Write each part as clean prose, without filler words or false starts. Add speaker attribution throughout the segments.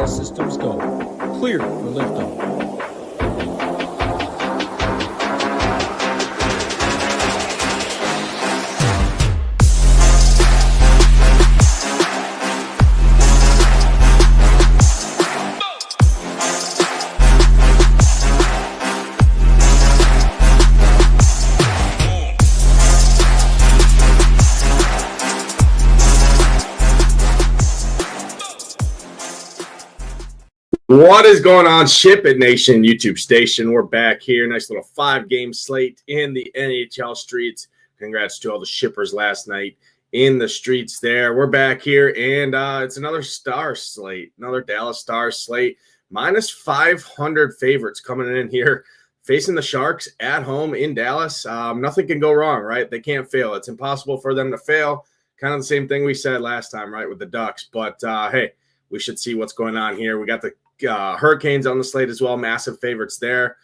Speaker 1: All systems go. Clear for liftoff.
Speaker 2: What is going on, SHIPIT Nation YouTube station? We're back here. Nice little 5-game slate in the NHL streets. Congrats to all the shippers last night in the streets there. We're back here, and it's another star slate, another Dallas Stars slate. Minus 500 favorites coming in here, facing the Sharks at home in Dallas. Nothing can go wrong, right? They can't fail. It's impossible for them to fail. Kind of the same thing we said last time, right, with the Ducks. But, hey, we should see what's going on here. We got the Hurricanes on the slate as well, massive favorites there.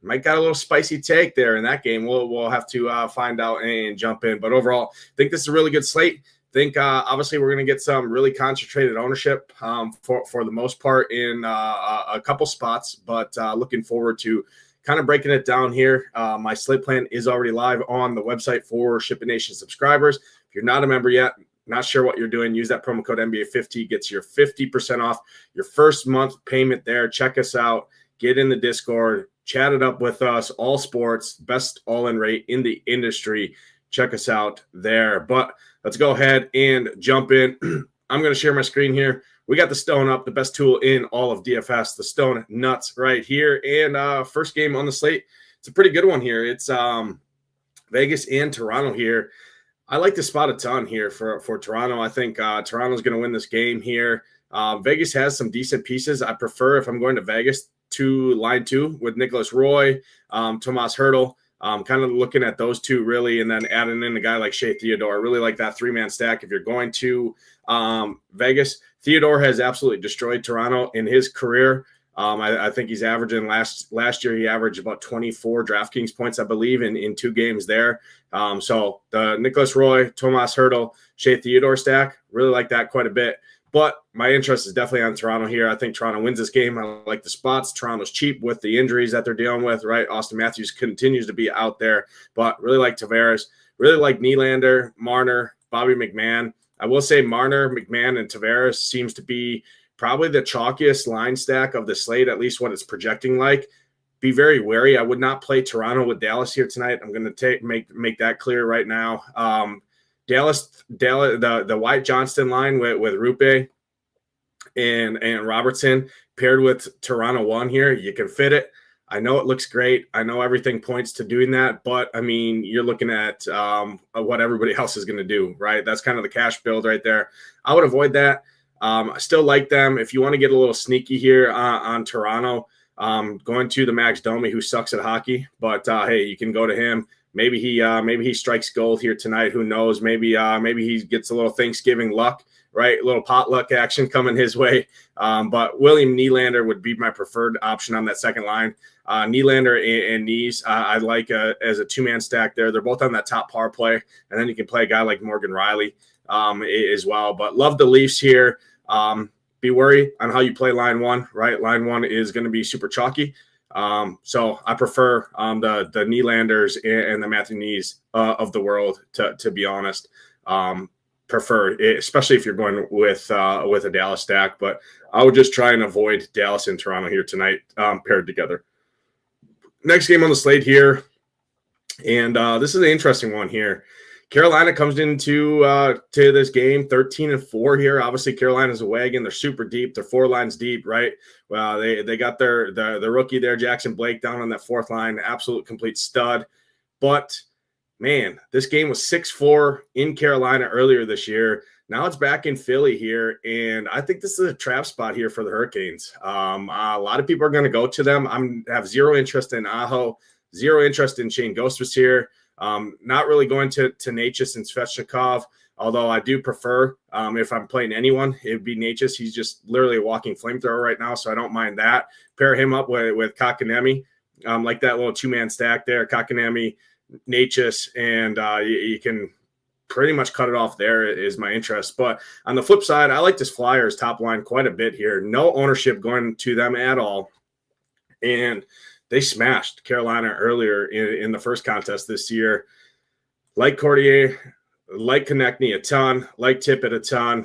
Speaker 2: Might got a little spicy take there in that game. We'll have to find out and jump in. But overall, I think this is a really good slate. I think obviously we're going to get some really concentrated ownership for the most part in a couple spots. But looking forward to kind of breaking it down here. My slate plan is already live on the website for SHIPIT Nation subscribers. If you're not a member yet, not sure what you're doing, use that promo code NBA50, gets your 50% off your first month payment there. Check us out, get in the Discord, chat it up with us, all sports, best all-in rate in the industry. Check us out there. But let's go ahead and jump in. I'm going to share my screen here. We got the Stone up, the best tool in all of DFS, the Stone Nuts right here. And first game on the slate, it's a pretty good one here. It's Vegas and Toronto here. I like the spot a ton here for Toronto. I think Toronto's going to win this game here. Vegas has some decent pieces. I prefer, if I'm going to Vegas, to line 2 with Nicholas Roy, Tomas Hertl. Kind of looking at those two really, and then adding in a guy like Shea Theodore. I really like that 3-man stack if you're going to Vegas. Theodore has absolutely destroyed Toronto in his career. I think he's averaging last year. He averaged about 24 DraftKings points, I believe, in 2 games there. So the Nicholas Roy, Tomas Hertl, Shea Theodore stack, really like that quite a bit. But my interest is definitely on Toronto here. I think Toronto wins this game. I like the spots. Toronto's cheap with the injuries that they're dealing with, right? Austin Matthews continues to be out there, but really like Tavares, really like Nylander, Marner, Bobby McMahon. I will say Marner, McMahon, and Tavares seems to be probably the chalkiest line stack of the slate, at least what it's projecting like. Be very wary. I would not play Toronto with Dallas here tonight. I'm going to make that clear right now. Dallas, the White Johnston line with Rupe and Robertson paired with Toronto 1 here. You can fit it. I know it looks great. I know everything points to doing that, but I mean, you're looking at what everybody else is going to do, right? That's kind of the cash build right there. I would avoid that. I still like them. If you want to get a little sneaky here on Toronto, going to the Max Domi, who sucks at hockey, but hey, you can go to him. Maybe he strikes gold here tonight. Who knows? Maybe he gets a little Thanksgiving luck, right? A little potluck action coming his way. But William Nylander would be my preferred option on that second line. Nylander and Knees, I like as a 2-man stack there. They're both on that top power play, and then you can play a guy like Morgan Riley as well. But love the Leafs here. Be worried on how you play line 1, right? Line 1 is going to be super chalky. So I prefer the Nylanders and the Matthew Knees of the world, to be honest. Prefer, especially if you're going with a Dallas stack. But I would just try and avoid Dallas and Toronto here tonight paired together. Next game on the slate here, and this is an interesting one here. Carolina comes into to this game 13-4 here. Obviously, Carolina's a wagon. They're super deep. They're 4 lines deep, right? Well, they got the rookie there, Jackson Blake, down on that 4th line. Absolute complete stud. But, man, this game was 6-4 in Carolina earlier this year. Now it's back in Philly here, and I think this is a trap spot here for the Hurricanes. A lot of people are going to go to them. I have zero interest in Aho, zero interest in Shane Gostis here. Not really going to Necas and Svechnikov, although I do prefer, if I'm playing anyone, it would be Necas. He's just literally a walking flamethrower right now, so I don't mind that. Pair him up with Kotkaniemi, like that little 2-man stack there, Kotkaniemi, Necas, and you can pretty much cut it off there is my interest. But on the flip side, I like this Flyers top line quite a bit here. No ownership going to them at all. And they smashed Carolina earlier in the first contest this year. Like Cordier, like Konechny a ton, like Tippett a ton.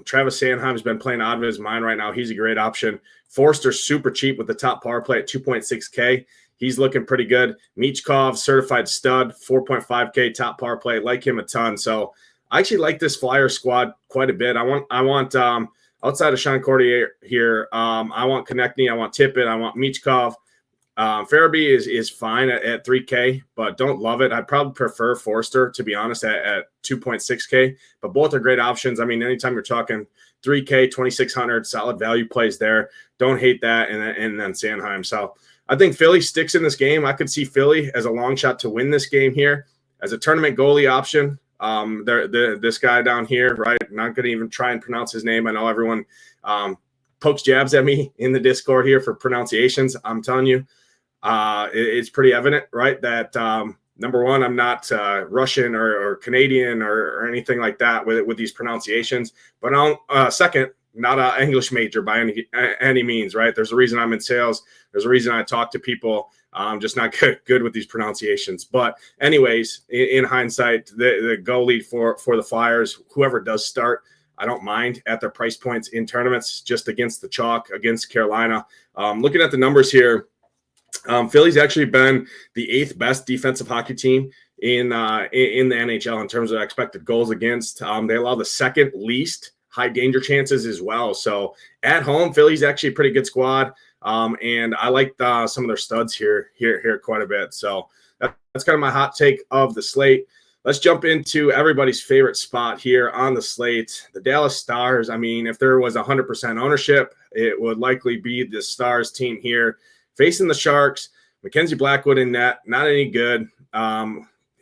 Speaker 2: Travis Sanheim's been playing out of his mind right now. He's a great option. Forster's super cheap with the top power play at 2.6K. He's looking pretty good. Michkov, certified stud, 4.5K top power play. Like him a ton. So I actually like this Flyer squad quite a bit. I want outside of Sean Cordier here, I want Konechny, I want Tippett, I want Michkov. Farabee is fine at 3K, but don't love it. I'd probably prefer Forster, to be honest, at 2.6K. But both are great options. I mean, anytime you're talking 3K, 2,600, solid value plays there. Don't hate that. And then Sanheim. So I think Philly sticks in this game. I could see Philly as a long shot to win this game here. As a tournament goalie option, this guy down here, right? I'm not going to even try and pronounce his name. I know everyone pokes jabs at me in the Discord here for pronunciations. I'm telling you, it's pretty evident, right, that number one, I'm not Russian or Canadian or anything like that with these pronunciations. But second, not an English major by any means, right? There's a reason I'm in sales. There's a reason I talk to people. I'm just not good with these pronunciations. But anyways, in hindsight, the goalie for the Flyers, whoever does start, I don't mind at their price points in tournaments, just against the chalk, against Carolina. Looking at the numbers here, Philly's actually been the 8th best defensive hockey team in the NHL in terms of expected goals against. They allow the second least high danger chances as well. So at home, Philly's actually a pretty good squad. And I like some of their studs here quite a bit. So that's kind of my hot take of the slate. Let's jump into everybody's favorite spot here on the slate, the Dallas Stars. I mean, if there was 100% ownership, it would likely be the Stars team here facing the Sharks. Mackenzie Blackwood in net, not any good.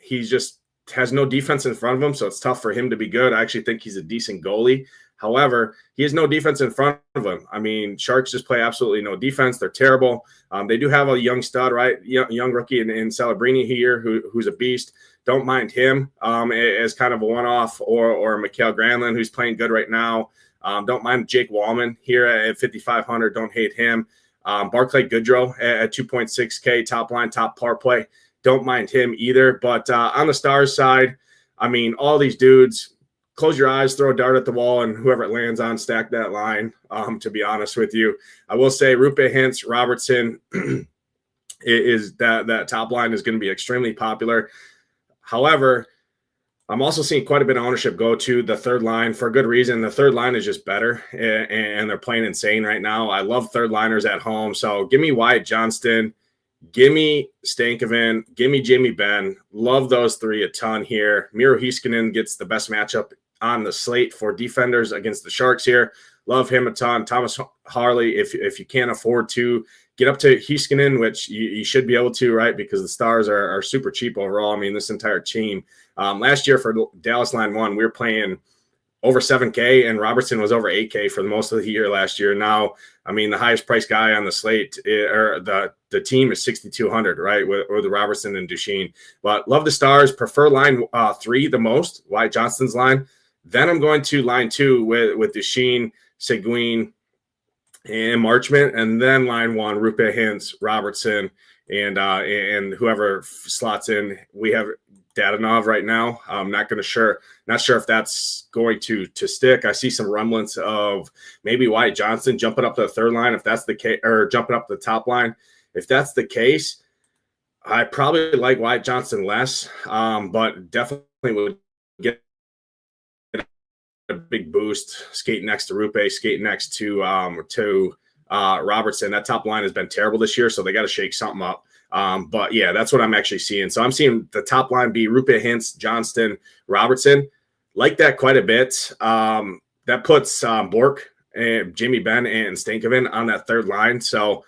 Speaker 2: He just has no defense in front of him, so it's tough for him to be good. I actually think he's a decent goalie. However, he has no defense in front of him. I mean, Sharks just play absolutely no defense. They're terrible. They do have a young stud, right? Young rookie in Celebrini here who's a beast. Don't mind him as kind of a one-off, or Mikael Granlund, who's playing good right now. Don't mind Jake Wallman here at 5,500. Don't hate him. Barclay Goodrow at 2.6K, top line, top power play. Don't mind him either. But on the Stars side, I mean, all these dudes, close your eyes, throw a dart at the wall, and whoever it lands on, stack that line, to be honest with you. I will say Rupe Hintz, Robertson, is that top line is going to be extremely popular. However, I'm also seeing quite a bit of ownership go to the third line for a good reason. The third line is just better, and they're playing insane right now. I love third liners at home. So give me Wyatt Johnston, give me Stankoven, give me Jamie Benn. Love those three a ton here. Miro Heiskanen gets the best matchup on the slate for defenders against the Sharks here. Love him a ton. Thomas Harley, if you can't afford to get up to Heiskanen, which you should be able to, right? Because the Stars are super cheap overall. I mean, this entire team. Last year for Dallas Line 1, we were playing over 7K, and Robertson was over 8K for the most of the year last year. Now, I mean, the highest priced guy on the slate or the team is 6,200, right? With the Robertson and Duchesne. But love the Stars. Prefer line 3 the most, Wyatt Johnston's line. Then I'm going to line 2 with Duchesne, Seguin, and Marchment, and then line 1, Rupe Hintz, Robertson, and whoever slots in. We have Dadonov right now. I'm not sure if that's going to stick. I see some rumblings of maybe Wyatt Johnston jumping up to the third line, if that's the case, or jumping up the top line. If that's the case, I probably like Wyatt Johnston less, but definitely would get a big boost skating next to Rupe, skating next to Robertson. That top line has been terrible this year, so they got to shake something up. But yeah, that's what I'm actually seeing. So I'm seeing the top line be Rupe Hintz, Johnston, Robertson. Like that quite a bit. That puts Bork and Jamie Benn and Stankoven on that third line. So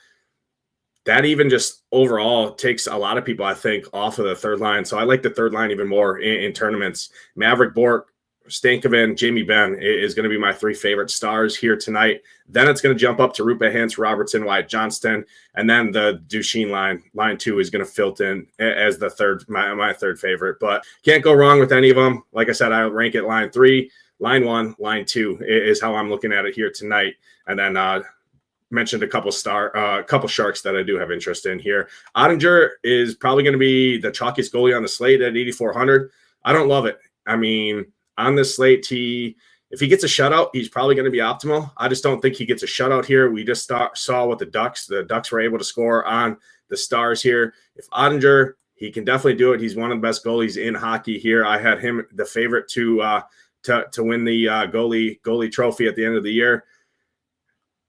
Speaker 2: that even just overall takes a lot of people, I think, off of the third line. So I like the third line even more in tournaments. Maverick Bork, Stankoven, Jamie Benn is going to be my 3 favorite stars here tonight. Then it's going to jump up to Rupe Hintz, Robertson, Wyatt Johnston, and then the Duchesne line 2 is going to filter in as the third, my third favorite. But can't go wrong with any of them. Like I said, I rank it line 3, line 1, line 2 is how I'm looking at it here tonight. And then mentioned a couple sharks that I do have interest in here. Ottinger is probably going to be the chalkiest goalie on the slate at 8,400. I don't love it. I mean, on this slate, if he gets a shutout, he's probably going to be optimal. I just don't think he gets a shutout here. We just saw what the Ducks were able to score on the Stars here. If Ottinger, he can definitely do it. He's one of the best goalies in hockey here. I had him the favorite to win the goalie trophy at the end of the year.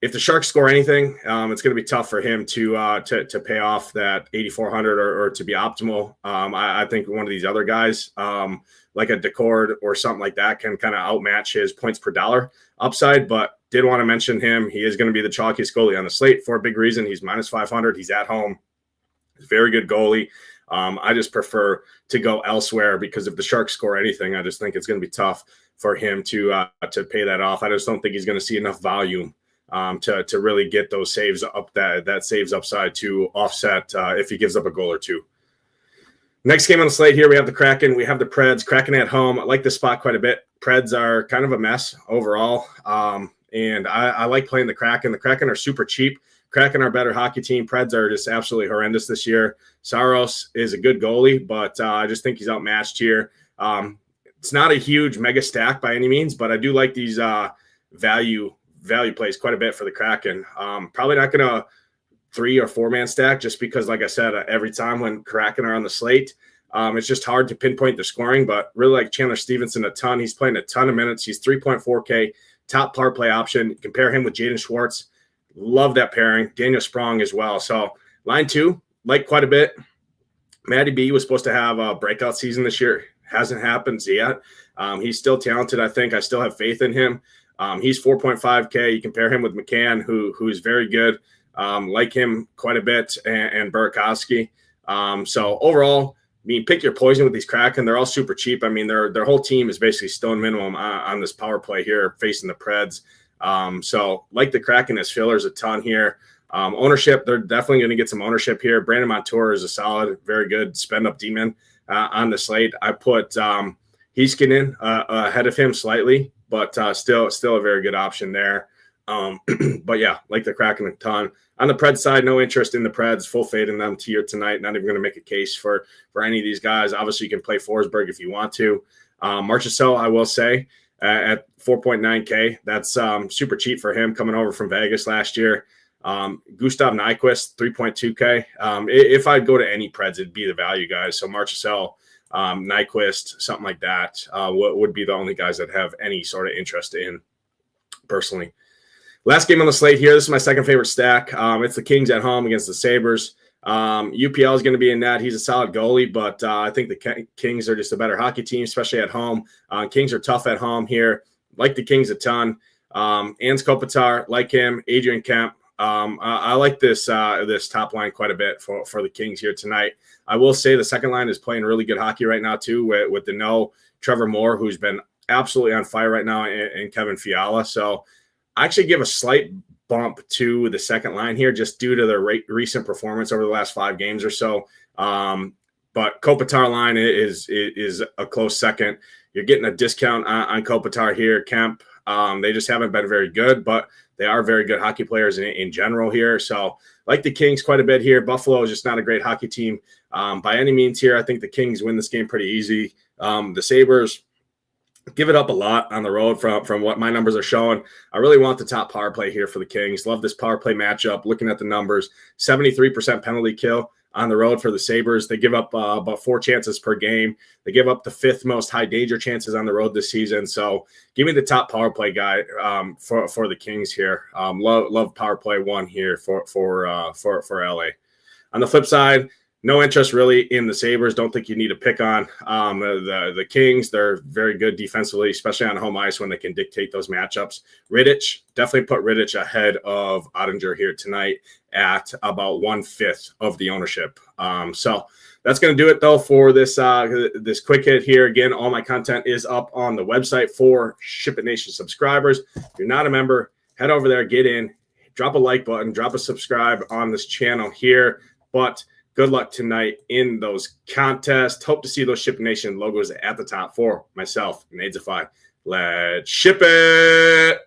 Speaker 2: If the Sharks score anything, it's going to be tough for him to pay off that 8,400 or to be optimal. I think one of these other guys, like a Decord or something like that, can kind of outmatch his points per dollar upside. But did want to mention him. He is going to be the chalkiest goalie on the slate for a big reason. He's minus 500. He's at home. He's a very good goalie. I just prefer to go elsewhere because if the Sharks score anything, I just think it's going to be tough for him to pay that off. I just don't think he's going to see enough volume to really get those saves up, that saves upside to offset if he gives up a goal or two. Next game on the slate here, we have the Kraken. We have the Preds. Kraken at home. I like this spot quite a bit. Preds are kind of a mess overall, and I like playing the Kraken. The Kraken are super cheap. Kraken are a better hockey team. Preds are just absolutely horrendous this year. Saros is a good goalie, but I just think he's outmatched here. It's not a huge mega stack by any means, but I do like these value plays quite a bit for the Kraken. Probably not going to 3 or 4 man stack just because, like I said, every time when Kraken are on the slate, it's just hard to pinpoint the scoring, but really like Chandler Stevenson a ton. He's playing a ton of minutes. He's 3.4K, top power play option. Compare him with Jaden Schwartz. Love that pairing. Daniel Sprong as well. So line 2, like quite a bit. Matty B was supposed to have a breakout season this year. Hasn't happened yet. He's still talented, I think. I still have faith in him. He's 4.5K. You compare him with McCann, who's very good. Like him quite a bit, and Burakovsky. So overall, I mean, pick your poison with these Kraken. They're all super cheap. I mean, their whole team is basically stone minimum on this power play here facing the Preds. So like the Kraken as fillers a ton here. Ownership, they're definitely going to get some ownership here. Brandon Montour is a solid, very good spend-up demon on the slate. I put Heiskanen ahead of him slightly, but still a very good option there. But yeah, like the Kraken a ton. On the Preds side, no interest in the Preds. Full fade in them here tonight. Not even going to make a case for any of these guys. Obviously, you can play Forsberg if you want to. Marchessault, I will say, at 4.9K. That's super cheap for him coming over from Vegas last year. Gustav Nyquist, 3.2K. If I'd go to any Preds, it'd be the value guys. So Marchessault, Nyquist, something like that, would be the only guys that have any sort of interest in personally. Last game on the slate here. This is my second favorite stack. It's the Kings at home against the Sabres. UPL is going to be in that. He's a solid goalie, but I think the Kings are just a better hockey team, especially at home. Kings are tough at home here. Like the Kings a ton. Ans Kopitar, like him. Adrian Kemp. I like this top line quite a bit for the Kings here tonight. I will say the second line is playing really good hockey right now too with the Trevor Moore, who's been absolutely on fire right now, and Kevin Fiala. So I actually give a slight bump to the second line here just due to their recent performance over the last 5 games or so. But Kopitar line is a close second. You're getting a discount on Kopitar here. Kemp, they just haven't been very good, but they are very good hockey players in general here. So like the Kings quite a bit here. Buffalo is just not a great hockey team by any means here. I think the Kings win this game pretty easy. The Sabres give it up a lot on the road from what my numbers are showing. I really want the top power play here for the Kings. Love this power play matchup. Looking at the numbers, 73% penalty kill on the road for the Sabres. They give up about 4 chances per game. They give up the 5th most high danger chances on the road this season. So give me the top power play guy for the Kings here. Love power play 1 here for LA. On the flip side, no interest really in the Sabres. Don't think you need to pick on the Kings. They're very good defensively, especially on home ice when they can dictate those matchups. Rittich, definitely put Rittich ahead of Ottinger here tonight at about 1/5 of the ownership. So that's going to do it, though, for this this quick hit here. Again, all my content is up on the website for SHIPIT Nation subscribers. If you're not a member, head over there, get in, drop a like button, drop a subscribe on this channel here. But good luck tonight in those contests. Hope to see those SHIPIT Nation logos at the top for myself, Nadesify. Let's ship it.